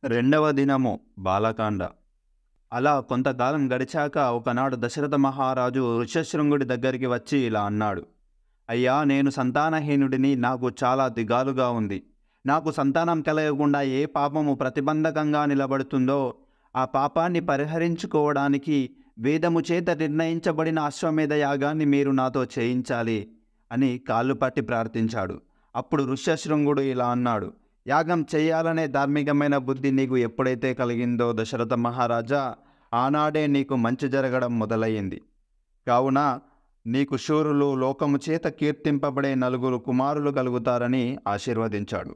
రెండవ దినము బాలకాండ. అలా కొంతకాలం గడిచాక ఒకనాడు దశరథ మహారాజు ఋష్యశృంగుడి దగ్గరికి వచ్చి ఇలా అన్నాడు. అయ్యా, నేను సంతానహీనుడిని. నాకు చాలా దిగాలుగా ఉంది. నాకు సంతానం కలగకుండా ఏ పాపము ప్రతిబంధకంగా నిలబడుతుందో ఆ పాపాన్ని పరిహరించుకోవడానికి వేదము చేత నిర్ణయించబడిన అశ్వమేధ యాగాన్ని మీరు నాతో చేయించాలి అని కాళ్ళు పట్టి ప్రార్థించాడు. అప్పుడు ఋష్యశృంగుడు ఇలా అన్నాడు. యాగం చేయాలనే ధార్మికమైన బుద్ధి నీకు ఎప్పుడైతే కలిగిందో దశరథ మహారాజా, ఆనాడే నీకు మంచి జరగడం మొదలయ్యింది. కావున నీకు శూరులు, లోకము చేత కీర్తింపబడే నలుగురు కుమారులు కలుగుతారని ఆశీర్వదించాడు.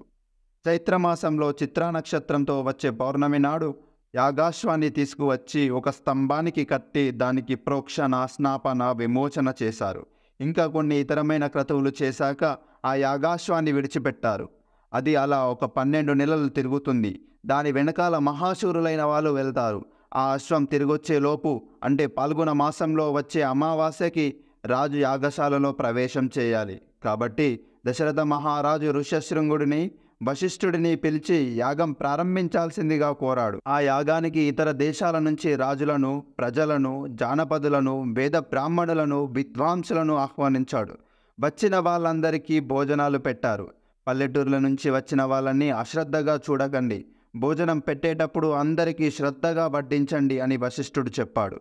చైత్రమాసంలో చిత్రా నక్షత్రంతో వచ్చే పౌర్ణమి నాడు యాగాశ్వాన్ని తీసుకువచ్చి ఒక స్తంభానికి కట్టి దానికి ప్రోక్షణ, స్నాపన, విమోచన చేశారు. ఇంకా కొన్ని ఇతరమైన క్రతువులు చేశాక ఆ యాగాశ్వాన్ని విడిచిపెట్టారు. అది అలా ఒక 12 నెలలు తిరుగుతుంది. దాని వెనకాల మహాశూరులైన వాళ్ళు వెళ్తారు. ఆ అశ్వం తిరిగొచ్చేలోపు, అంటే పాల్గొన మాసంలో వచ్చే అమావాస్యకి రాజు యాగశాలలో ప్రవేశం చేయాలి. కాబట్టి దశరథ మహారాజు ఋష్యశృంగుడిని, వశిష్ఠుడిని పిలిచి యాగం ప్రారంభించాల్సిందిగా కోరాడు. ఆ యాగానికి ఇతర దేశాల నుంచి రాజులను, ప్రజలను, జానపదులను, వేద బ్రాహ్మణులను, విద్వాంసులను ఆహ్వానించాడు. వచ్చిన వాళ్ళందరికీ భోజనాలు పెట్టారు. పల్లెటూర్ల నుంచి వచ్చిన వాళ్ళని అశ్రద్ధగా చూడకండి. భోజనం పెట్టేటప్పుడు అందరికీ శ్రద్ధగా వడ్డించండి అని వశిష్ఠుడు చెప్పాడు.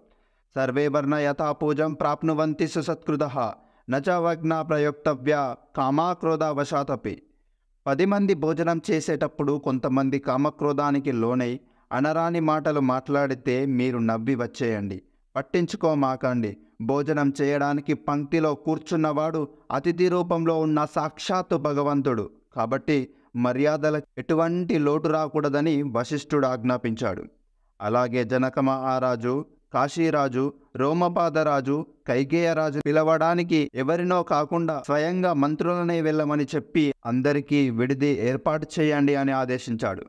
సర్వే వర్ణ యథా పూజం ప్రాప్నువంతి సుసత్కృతః నచవగ్న ప్రయోక్తవ్య కామాక్రోధవశాతపి. 10 మంది భోజనం చేసేటప్పుడు కొంతమంది కామక్రోధానికి లోనై అనరాని మాటలు మాట్లాడితే మీరు నవ్వి వచ్చేయండి. పట్టించుకోమాకండి. భోజనం చేయడానికి పంక్తిలో కూర్చున్నవాడు అతిథి రూపంలో ఉన్న సాక్షాత్తు భగవంతుడు. కాబట్టి మర్యాదలకు ఎటువంటి లోటు రాకూడదని వశిష్ఠుడు ఆజ్ఞాపించాడు. అలాగే జనక మహారాజు, కాశీరాజు, రోమపాదరాజు, కైకేయరాజు పిలవడానికి ఎవరినో కాకుండా స్వయంగా మంత్రులనే వెళ్ళమని చెప్పి అందరికీ విడిది ఏర్పాటు చేయండి అని ఆదేశించాడు.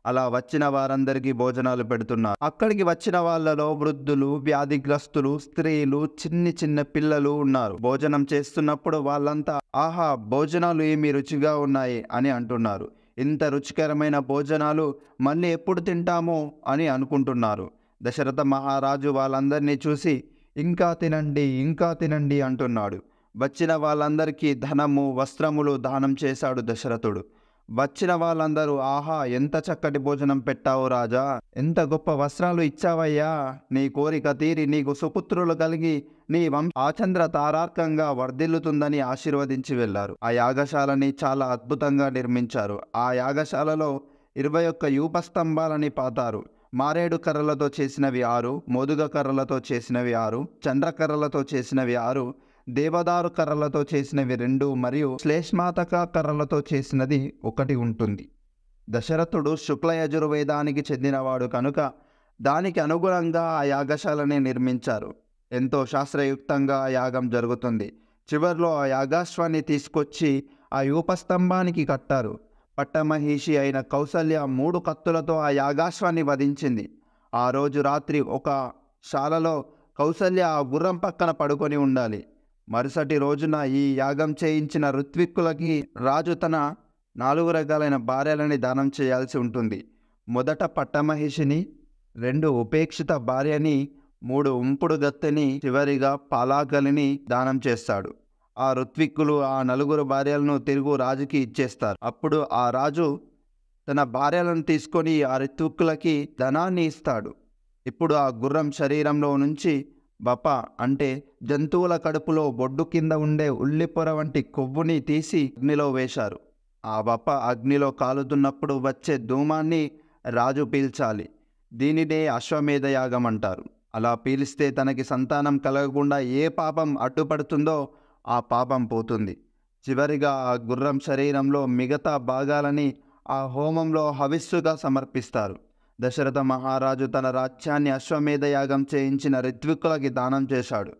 అలా వచ్చిన వారందరికీ భోజనాలు పెడుతున్నారు. అక్కడికి వచ్చిన వాళ్ళలో వృద్ధులు, వ్యాధిగ్రస్తులు, స్త్రీలు, చిన్న పిల్లలు ఉన్నారు. భోజనం చేస్తున్నప్పుడు వాళ్ళంతా ఆహా, భోజనాలు ఏమి రుచిగా ఉన్నాయి అని అంటున్నారు. ఇంత రుచికరమైన భోజనాలు మళ్ళీ ఎప్పుడు తింటామో అని అనుకుంటున్నారు. దశరథ మహారాజు వాళ్ళందరినీ చూసి ఇంకా తినండి, ఇంకా తినండి అంటున్నాడు. వచ్చిన వాళ్ళందరికీ ధనము, వస్త్రములు దానం చేశాడు దశరథుడు. వచ్చిన వాళ్ళందరూ ఆహా, ఎంత చక్కటి భోజనం పెట్టావు రాజా, ఎంత గొప్ప వస్త్రాలు ఇచ్చావయ్యా, నీ కోరిక తీరి నీకు సుపుత్రులు కలిగి నీ ఆచంద్ర తారార్కంగా వర్ధిల్లుతుందని ఆశీర్వదించి వెళ్లారు. ఆ యాగశాలని చాలా అద్భుతంగా నిర్మించారు. ఆ యాగశాలలో 21 యూపస్తంభాలని పాతారు. మారేడు కర్రలతో చేసినవి 6, మోదుగ కర్రలతో చేసినవి 6, చంద్రకర్రలతో చేసినవి 6, దేవదారు కర్రలతో చేసినవి 2 మరియు శ్లేష్మాతక కర్రలతో చేసినది 1 ఉంటుంది. దశరథుడు శుక్ల యజుర్వేదానికి చెందినవాడు కనుక దానికి అనుగుణంగా ఆ యాగశాలని నిర్మించారు. ఎంతో శాస్త్రయుక్తంగా ఆ యాగం జరుగుతుంది. చివర్లో ఆ యాగాశ్వాన్ని తీసుకొచ్చి ఆ యూపస్తంభానికి కట్టారు. పట్టమహిషి అయిన కౌసల్య 3 కత్తులతో ఆ యాగాశ్వాన్ని వధించింది. ఆ రోజు రాత్రి ఒక శాలలో కౌసల్య ఆ గుర్రం పక్కన పడుకొని ఉండాలి. మరుసటి రోజున ఈ యాగం చేయించిన ఋత్విక్కులకి రాజు తన 4 రకాలైన భార్యలని దానం చేయాల్సి ఉంటుంది. మొదట పట్టమహిషిని, 2 ఉపేక్షిత భార్యని, 3 ఉంపుడు గత్తెని, చివరిగా పాలాగలిని దానం చేస్తాడు. ఆ ఋత్విక్కులు ఆ 4 భార్యలను తిరుగు రాజుకి ఇచ్చేస్తారు. అప్పుడు ఆ రాజు తన భార్యలను తీసుకొని ఆ ఋత్విక్కులకి ధనాన్ని ఇస్తాడు. ఇప్పుడు ఆ గుర్రం శరీరంలో నుంచి బప, అంటే జంతువుల కడుపులో బొడ్డు కింద ఉండే ఉల్లిపొర వంటి కొవ్వుని తీసి అగ్నిలో వేశారు. ఆ బప అగ్నిలో కాలుతున్నప్పుడు వచ్చే ధూమాన్ని రాజు పీల్చాలి. దీనినే అశ్వమేధ యాగం అంటారు. అలా పీలిస్తే తనకి సంతానం కలగకుండా ఏ పాపం అడ్డుపడుతుందో ఆ పాపం పోతుంది. చివరిగా ఆ గుర్రం శరీరంలో మిగతా భాగాలని ఆ హోమంలో హవిస్సుగా సమర్పిస్తారు. దశరథ మహారాజు తన రాజ్యాన్ని అశ్వమేధ యాగం చేయించిన ఋత్విక్కులకి దానం చేశాడు.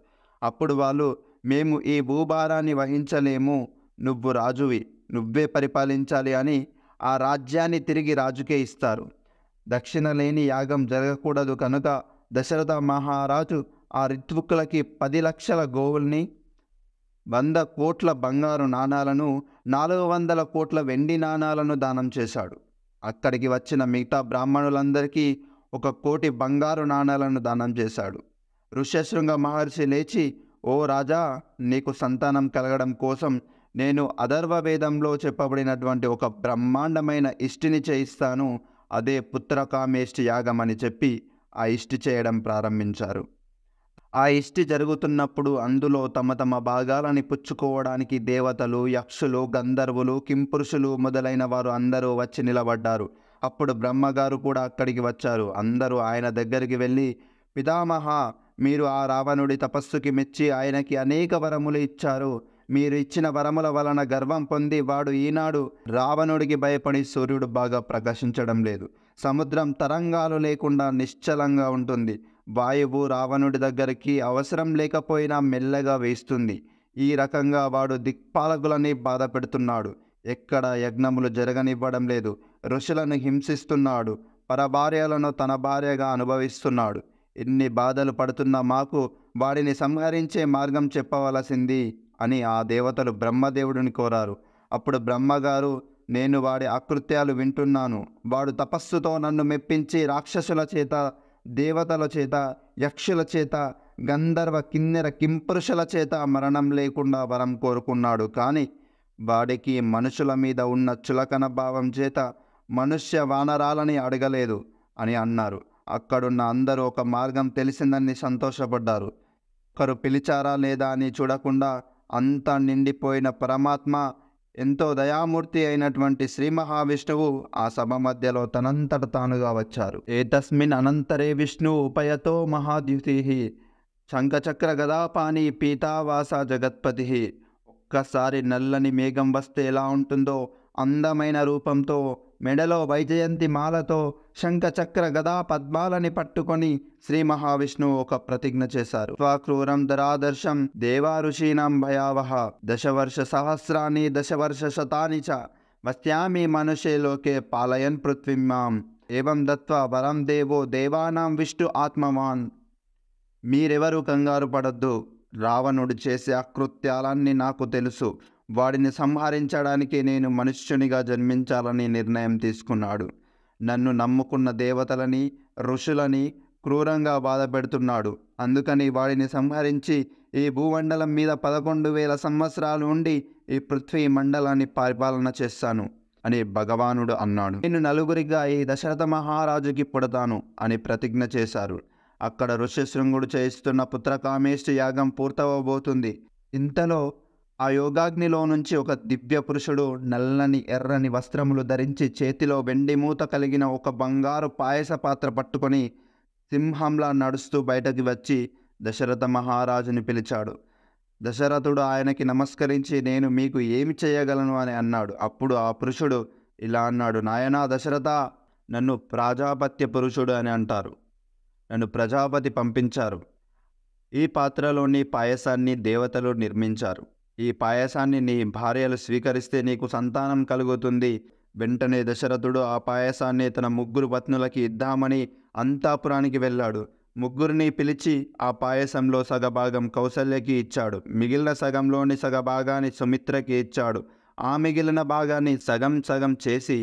అప్పుడు వాళ్ళు, మేము ఈ భూభారాన్ని వహించలేము, నువ్వు రాజువి, నువ్వే పరిపాలించాలి అని ఆ రాజ్యాన్ని తిరిగి రాజుకే ఇస్తారు. దక్షిణ లేని యాగం జరగకూడదు కనుక దశరథ మహారాజు ఆ ఋత్విక్కులకి 10 లక్షల గోవుల్ని, 100 కోట్ల బంగారు నాణాలను, 400 కోట్ల వెండి నాణాలను దానం చేశాడు. అక్కడికి వచ్చిన మిగతా బ్రాహ్మణులందరికీ 1,00,00,000 బంగారు నాణాలను దానం చేశాడు. ఋష్యశృంగ మహర్షి లేచి, ఓ రాజా, నీకు సంతానం కలగడం కోసం నేను అథర్వవేదంలో చెప్పబడినటువంటి ఒక బ్రహ్మాండమైన ఇష్టిని చేయిస్తాను, అదే పుత్రకామేష్టి యాగం అని చెప్పి ఆ ఇష్టి చేయడం ప్రారంభించారు. ఆ ఇష్టి జరుగుతున్నప్పుడు అందులో తమ తమ భాగాలని పుచ్చుకోవడానికి దేవతలు, యక్షులు, గంధర్వులు, కింపురుషులు మొదలైన వారు అందరూ వచ్చి నిలబడ్డారు. అప్పుడు బ్రహ్మగారు కూడా అక్కడికి వచ్చారు. అందరూ ఆయన దగ్గరికి వెళ్ళి, పితామహ, మీరు ఆ రావణుడి తపస్సుకి మెచ్చి ఆయనకి అనేక వరములు ఇచ్చారు. మీరు ఇచ్చిన వరముల వలన గర్వం పొంది వాడు ఈనాడు రావణుడికి భయపడి సూర్యుడు బాగా ప్రకాశించడం లేదు. సముద్రం తరంగాలు లేకుండా నిశ్చలంగా ఉంటుంది. వాయువు రావణుడి దగ్గరికి అవసరం లేకపోయినా మెల్లగా వేస్తుంది. ఈ రకంగా వాడు దిక్పాలకులని బాధ పెడుతున్నాడు. ఎక్కడ యజ్ఞములు జరగనివ్వడం లేదు. ఋషులను హింసిస్తున్నాడు. పరభార్యలను తన భార్యగా అనుభవిస్తున్నాడు. ఇన్ని బాధలు పడుతున్న మాకు వాడిని సంహరించే మార్గం చెప్పవలసింది అని ఆ దేవతలు బ్రహ్మదేవుడిని కోరారు. అప్పుడు బ్రహ్మగారు, నేను వాడి అకృత్యాలు వింటున్నాను. వాడు తపస్సుతో నన్ను మెప్పించి రాక్షసుల చేత, దేవతల చేత, యక్షుల చేత, గంధర్వ, కిన్నెర, కింపురుషుల చేత మరణం లేకుండా వరం కోరుకున్నాడు. కానీ వాడికి మనుషుల మీద ఉన్న చులకన భావం చేత మనుష్య వానరాలని అడగలేదు అని అన్నారు. అక్కడున్న అందరూ ఒక మార్గం తెలిసిందని సంతోషపడ్డారు. ఒకరు పిలిచారా లేదా అని చూడకుండా అంతా నిండిపోయిన పరమాత్మ, ఎంతో దయామూర్తి అయినటువంటి శ్రీ మహావిష్ణువు ఆ సభ మధ్యలో తనంతట తానుగా వచ్చారు. ఏతస్మిన్ అనంతరే విష్ణు ఉపయతో మహాద్యుతి శంఖచక్ర గదాపాని పీతావాస జగత్పతి. ఒక్కసారి నల్లని మేఘం వస్తే ఎలా ఉంటుందో అందమైన రూపంతో, మెడలో వైజయంతి మాలతో, శంఖచక్ర గదా పద్మాలని పట్టుకొని శ్రీ మహావిష్ణువు ఒక ప్రతిజ్ఞ చేశారు. స్వక్రూరం ధరాదర్శం దేవారుషీణం భయావహ దశవర్ష సహస్రాన్ని దశవర్ష శతాని చ వస్యామి మనుషే లోకే పాలయన్ పృథ్వీం మాం ఏవం దత్వా వరం దేవో దేవానాం విష్ణు ఆత్మవాన్. మీరెవరూ కంగారు పడద్దు. రావణుడు చేసే అకృత్యాలన్నీ నాకు తెలుసు. వాడిని సంహరించడానికి నేను మనుష్యునిగా జన్మించాలని నిర్ణయం తీసుకున్నాడు. నన్ను నమ్ముకున్న దేవతలని, ఋషులని క్రూరంగా బాధ పెడుతున్నాడు. అందుకని వాడిని సంహరించి ఈ భూమండలం మీద 11,000 సంవత్సరాలు ఉండి ఈ పృథ్వీ మండలాన్ని పరిపాలన చేస్తాను అని భగవానుడు అన్నాడు. నేను నలుగురిగా ఈ దశరథ మహారాజుకి పుడతాను అని ప్రతిజ్ఞ చేశారు. అక్కడ ఋష్యశృంగుడు చేయిస్తున్న పుత్రకామేష్టి యాగం పూర్తవబోతుంది. ఇంతలో ఆ యోగాగ్నిలో నుంచి ఒక దివ్య పురుషుడు నల్లని ఎర్రని వస్త్రములు ధరించి చేతిలో వెండి మూత కలిగిన ఒక బంగారు పాయస పాత్ర పట్టుకొని సింహంలా నడుస్తూ బయటకి వచ్చి దశరథ మహారాజుని పిలిచాడు. దశరథుడు ఆయనకి నమస్కరించి, నేను మీకు ఏమి చేయగలను అని అన్నాడు. అప్పుడు ఆ పురుషుడు ఇలా అన్నాడు, నాయనా దశరథ, నన్ను ప్రాజాపత్య పురుషుడు అని అంటారు. నన్ను ప్రజాపతి పంపించారు. ఈ పాత్రలోని పాయసాన్ని దేవతలు నిర్మించారు. ఈ పాయసాన్ని నీ భార్యలు స్వీకరిస్తే నీకు సంతానం కలుగుతుంది. వెంటనే దశరథుడు ఆ పాయసాన్ని తన 3 పత్నులకి ఇద్దామని అంతఃపురానికి వెళ్ళాడు. 3 పిలిచి ఆ పాయసంలో సగభాగం కౌసల్యకి ఇచ్చాడు. మిగిలిన సగంలోని సగభాగాన్ని సుమిత్రకి ఇచ్చాడు. ఆ మిగిలిన భాగాన్ని సగం సగం చేసి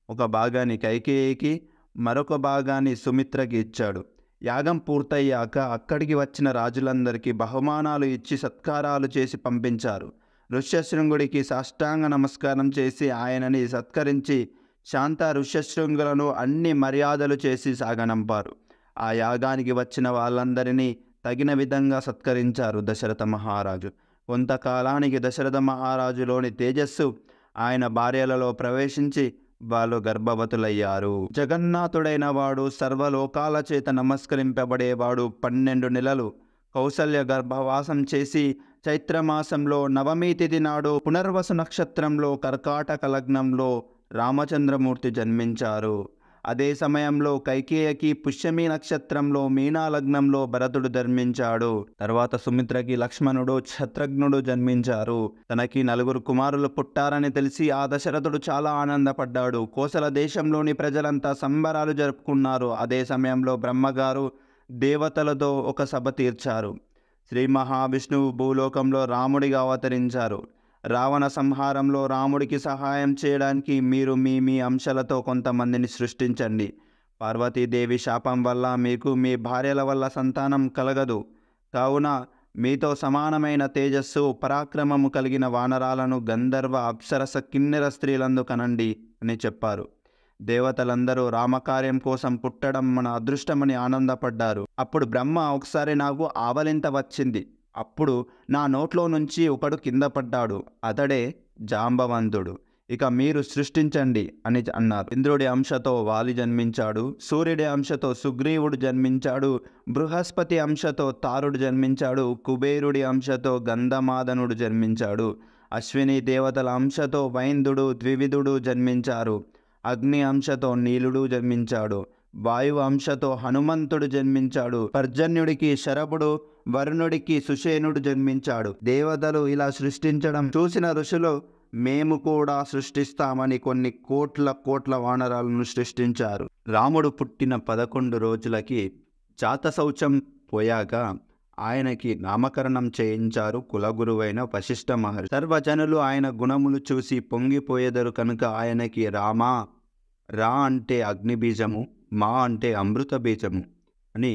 ఒక భాగాన్ని కైకేయికి, మరొక భాగాన్ని సుమిత్రకి ఇచ్చాడు. యాగం పూర్తయ్యాక అక్కడికి వచ్చిన రాజులందరికీ బహుమానాలు ఇచ్చి సత్కారాలు చేసి పంపించారు. ఋష్యశృంగుడికి సాష్టాంగ నమస్కారం చేసి ఆయనని సత్కరించి శాంత ఋష్యశృంగులను అన్ని మర్యాదలు చేసి సాగనంపారు. ఆ యాగానికి వచ్చిన వాళ్ళందరినీ తగిన విధంగా సత్కరించారు దశరథ మహారాజు. కొంతకాలానికి దశరథ మహారాజులోని తేజస్సు ఆయన భార్యలలో ప్రవేశించి వాళ్ళు గర్భవతులయ్యారు. జగన్నాథుడైన వాడు సర్వలోకాల చేత నమస్కరింపబడేవాడు 12 నెలలు కౌసల్య గర్భవాసం చేసి చైత్రమాసంలో నవమి తిథి నాడు పునర్వసు నక్షత్రంలో కర్కాటక లగ్నంలో రామచంద్రమూర్తి జన్మించారు. అదే సమయంలో కైకేయకి పుష్యమి నక్షత్రంలో మీనా లగ్నంలో భరతుడు జన్మించాడు. తర్వాత సుమిత్రకి లక్ష్మణుడు, శత్రుఘ్నుడు జన్మించారు. తనకి 4 కుమారులు పుట్టారని తెలిసి ఆ దశరథుడు చాలా ఆనందపడ్డాడు. కోసల దేశంలోని ప్రజలంతా సంబరాలు జరుపుకున్నారు. అదే సమయంలో బ్రహ్మగారు దేవతలతో ఒక సభ తీర్చారు. శ్రీ మహావిష్ణువు భూలోకంలో రాముడిగా అవతరించారు. రావణ సంహారంలో రాముడికి సహాయం చేయడానికి మీరు మీ మీ అంశాలతో కొంతమందిని సృష్టించండి. పార్వతీదేవి శాపం వల్ల మీకు మీ భార్యల వల్ల సంతానం కలగదు. కావున మీతో సమానమైన తేజస్సు పరాక్రమము కలిగిన వానరాలను గంధర్వ అప్సరస కిన్నెర స్త్రీలందు కనండి అని చెప్పారు. దేవతలందరూ రామకార్యం కోసం పుట్టడం మన అదృష్టమని ఆనందపడ్డారు. అప్పుడు బ్రహ్మ ఒకసారి నాకు ఆవలింత వచ్చింది. అప్పుడు నా నోట్లో నుంచి ఒకడు కింద పడ్డాడు. అతడే జాంబవంతుడు. ఇక మీరు సృష్టించండి అని అన్నారు. ఇంద్రుడి అంశతో వాలి జన్మించాడు. సూర్యుడి అంశతో సుగ్రీవుడు జన్మించాడు. బృహస్పతి అంశతో తారుడు జన్మించాడు. కుబేరుడి అంశతో గంధమాదనుడు జన్మించాడు. అశ్విని దేవతల అంశతో వైందుడు ద్వివిధుడు జన్మించారు. అగ్ని అంశతో నీలుడు జన్మించాడు. వాయువు అంశతో హనుమంతుడు జన్మించాడు. పర్జన్యుడికి శరభుడు, వరుణుడికి సుషేనుడు జన్మించాడు. దేవతలు ఇలా సృష్టించడం చూసిన ఋషులు మేము కూడా సృష్టిస్తామని కొన్ని కోట్ల వానరాలను సృష్టించారు. రాముడు పుట్టిన 11 రోజులకి జాతశౌచం పోయాక ఆయనకి నామకరణం చేయించారు కులగురువైన వశిష్ఠ మహర్షి. సర్వజనులు ఆయన గుణములు చూసి పొంగిపోయేదరు కనుక ఆయనకి రామా, రా అంటే అగ్నిబీజము, మా అంటే అమృత బీజము అని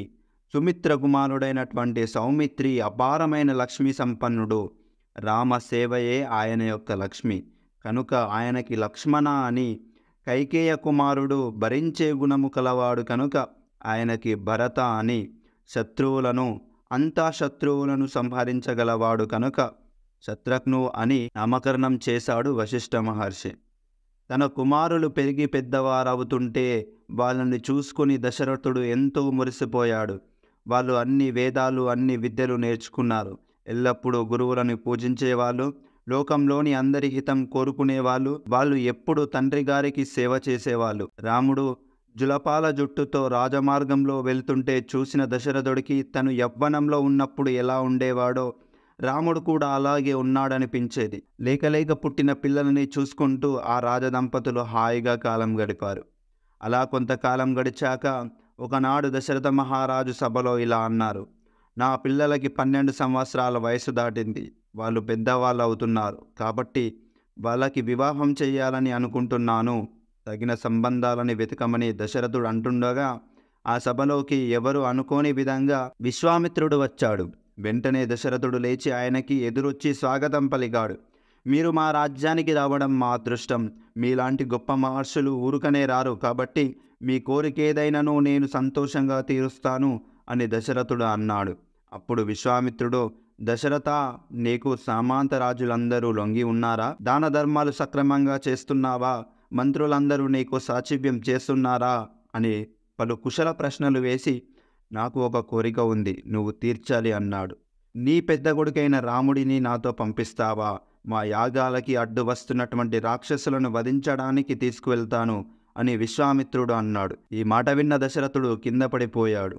సుమిత్ర కుమారుడైనటువంటి సౌమిత్రి అపారమైన లక్ష్మీ సంపన్నుడు. రామ సేవయే ఆయన యొక్క లక్ష్మి కనుక ఆయనకి లక్ష్మణ అని. కైకేయ కుమారుడు భరించే గుణము కలవాడు కనుక ఆయనకి భరత అని. శత్రువులను అంతా శత్రువులను సంహరించగలవాడు కనుక శత్రుఘ్ను అని నామకరణం చేశాడు వశిష్ఠ మహర్షి. తన కుమారులు పెరిగి పెద్దవారవుతుంటే వాళ్ళని చూసుకుని దశరథుడు ఎంతో మురిసిపోయాడు. వాళ్ళు అన్ని వేదాలు అన్ని విద్యలు నేర్చుకున్నారు. ఎల్లప్పుడూ గురువులను పూజించేవాళ్ళు, లోకంలోని అందరి హితం కోరుకునేవాళ్ళు. వాళ్ళు ఎప్పుడు తండ్రి గారికి సేవ చేసేవాళ్ళు. రాముడు జులపాల జుట్టుతో రాజమార్గంలో వెళ్తుంటే చూసిన దశరథుడికి తను యవ్వనంలో ఉన్నప్పుడు ఎలా ఉండేవాడో రాముడు కూడా అలాగే ఉన్నాడనిపించేది. లేక పుట్టిన పిల్లలని చూసుకుంటూ ఆ రాజదంపతులు హాయిగా కాలం గడిపారు. అలా కొంతకాలం గడిచాక ఒకనాడు దశరథ మహారాజు సభలో ఇలా అన్నారు. నా పిల్లలకి 12 సంవత్సరాల వయసు దాటింది. వాళ్ళు పెద్దవాళ్ళు అవుతున్నారు. కాబట్టి వాళ్ళకి వివాహం చేయాలని అనుకుంటున్నాను. తగిన సంబంధాలని వెతకమని దశరథుడు అంటుండగా ఆ సభలోకి ఎవరు అనుకోని విధంగా విశ్వామిత్రుడు వచ్చాడు. వెంటనే దశరథుడు లేచి ఆయనకి ఎదురొచ్చి స్వాగతం పలికాడు. మీరు మా రాజ్యానికి రావడం మా అదృష్టం. మీలాంటి గొప్ప మహర్షులు ఊరుకనే రారు. కాబట్టి మీ కోరికేదైనాను నేను సంతోషంగా తీరుస్తాను అని దశరథుడు అన్నాడు. అప్పుడు విశ్వామిత్రుడు, దశరథ, నీకు సామంత రాజులందరూ లొంగి ఉన్నారా? దాన ధర్మాలు సక్రమంగా చేస్తున్నావా? మంత్రులందరూ నీకు సాచివ్యం చేస్తున్నారా అని పలు కుశల ప్రశ్నలు వేసి, నాకు ఒక కోరిక ఉంది, నువ్వు తీర్చాలి అన్నాడు. నీ పెద్ద కొడుకైన రాముడిని నాతో పంపిస్తావా? మా యాగాలకి అడ్డు వస్తున్నటువంటి రాక్షసులను వధించడానికి తీసుకువెళ్తాను అని విశ్వామిత్రుడు అన్నాడు. ఈ మాట విన్న దశరథుడు కింద పడిపోయాడు.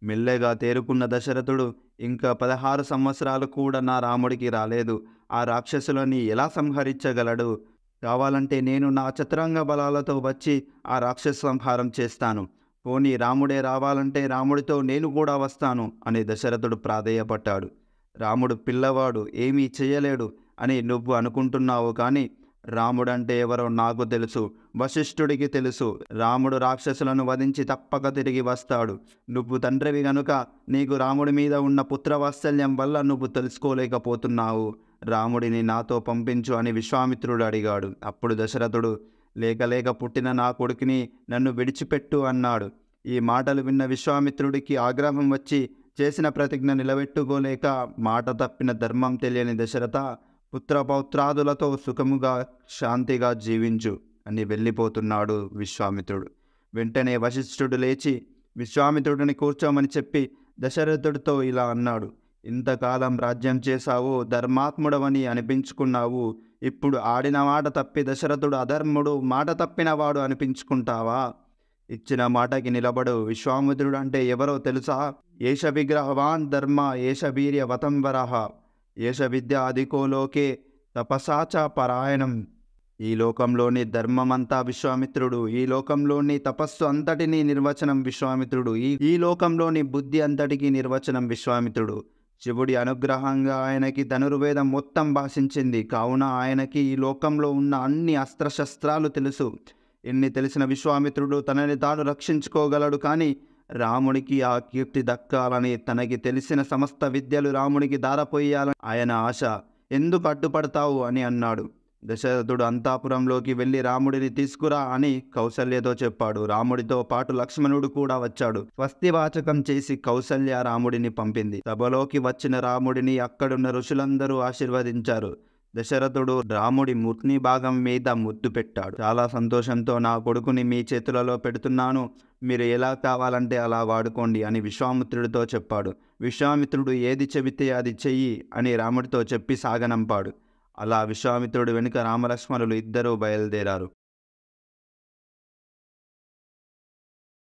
మెల్లగా తేరుకున్న దశరథుడు, ఇంకా 16 సంవత్సరాలు కూడా నా రాముడికి రాలేదు. ఆ రాక్షసులని ఎలా సంహరించగలడు? కావాలంటే నేను నా చతురంగ బలాలతో వచ్చి ఆ రాక్షస సంహారం చేస్తాను. పోనీ రాముడే రావాలంటే రాముడితో నేను కూడా వస్తాను అని దశరథుడు ప్రాధేయపడ్డాడు. రాముడు పిల్లవాడు, ఏమీ చేయలేడు అని నువ్వు అనుకుంటున్నావు, కానీ రాముడంటే ఎవరో నాకు తెలుసు, వశిష్ఠుడికి తెలుసు. రాముడు రాక్షసులను వధించి తప్పక తిరిగి వస్తాడు. నువ్వు తండ్రివి గనుక నీకు రాముడి మీద ఉన్న పుత్రవాత్సల్యం వల్ల నువ్వు తెలుసుకోలేకపోతున్నావు. రాముడిని నాతో పంపించు అని విశ్వామిత్రుడు అడిగాడు. అప్పుడు దశరథుడు, లేక పుట్టిన నా కొడుకుని నన్ను విడిచిపెట్టు అన్నాడు. ఈ మాటలు విన్న విశ్వామిత్రుడికి ఆగ్రహం వచ్చి చేసిన ప్రతిజ్ఞ నిలబెట్టుకోలేక, మాట తప్పిన ధర్మం తెలియని దశరథ, పుత్రపౌత్రాదులతో సుఖముగా శాంతిగా జీవించు అని వెళ్ళిపోతున్నాడు విశ్వామిత్రుడు. వెంటనే వశిష్ఠుడు లేచి విశ్వామిత్రుడిని కూర్చోమని చెప్పి దశరథుడితో ఇలా అన్నాడు. ఇంతకాలం రాజ్యం చేశావు, ధర్మాత్ముడవని అనిపించుకున్నావు. ఇప్పుడు ఆడిన మాట తప్పి దశరథుడు అధర్ముడు, మాట తప్పినవాడు అనిపించుకుంటావా? ఇచ్చిన మాటకి నిలబడు. విశ్వామిత్రుడు అంటే ఎవరో తెలుసా? ఏష విగ్రహవాన్ ధర్మ ఏష వీర్య వతంవరః ఏష విద్య అధికోలోకే తపసాచ పరాయణం. ఈ లోకంలోని ధర్మమంతా విశ్వామిత్రుడు, ఈ లోకంలోని తపస్సు అంతటినీ నిర్వచనం విశ్వామిత్రుడు, ఈ లోకంలోని బుద్ధి అంతటికీ నిర్వచనం విశ్వామిత్రుడు. శివుడి అనుగ్రహంగా ఆయనకి ధనుర్వేదం మొత్తం భాషించింది. కావున ఆయనకి ఈ లోకంలో ఉన్న అన్ని అస్త్రశస్త్రాలు తెలుసు. ఇన్ని తెలిసిన విశ్వామిత్రుడు తనని తాను రక్షించుకోగలడు. కానీ రాముడికి ఆ కీర్తి దక్కాలని, తనకి తెలిసిన సమస్త విద్యలు రాముడికి దారపోయాలని ఆయన ఆశ. ఎందుకు అడ్డుపడతావు అని అన్నాడు. దశరథుడు అంతఃపురంలోకి వెళ్ళి రాముడిని తీసుకురా అని కౌసల్యతో చెప్పాడు. రాముడితో పాటు లక్ష్మణుడు కూడా వచ్చాడు. స్వస్తివాచకం చేసి కౌసల్య రాముడిని పంపింది. సభలోకి వచ్చిన రాముడిని అక్కడున్న ఋషులందరూ ఆశీర్వదించారు. దశరథుడు రాముడి మూర్తి భాగం మీద ముద్దు పెట్టాడు. చాలా సంతోషంతో, నా కొడుకుని మీ చేతులలో పెడుతున్నాను, మీరు ఎలా కావాలంటే అలా వాడుకోండి అని విశ్వామిత్రుడితో చెప్పాడు. విశ్వామిత్రుడు ఏది చెబితే అది చెయ్యి అని రాముడితో చెప్పి సాగనంపాడు. అలా విశ్వామిత్రుడు వెనుక రామలక్ష్మణులు ఇద్దరూ బయలుదేరారు.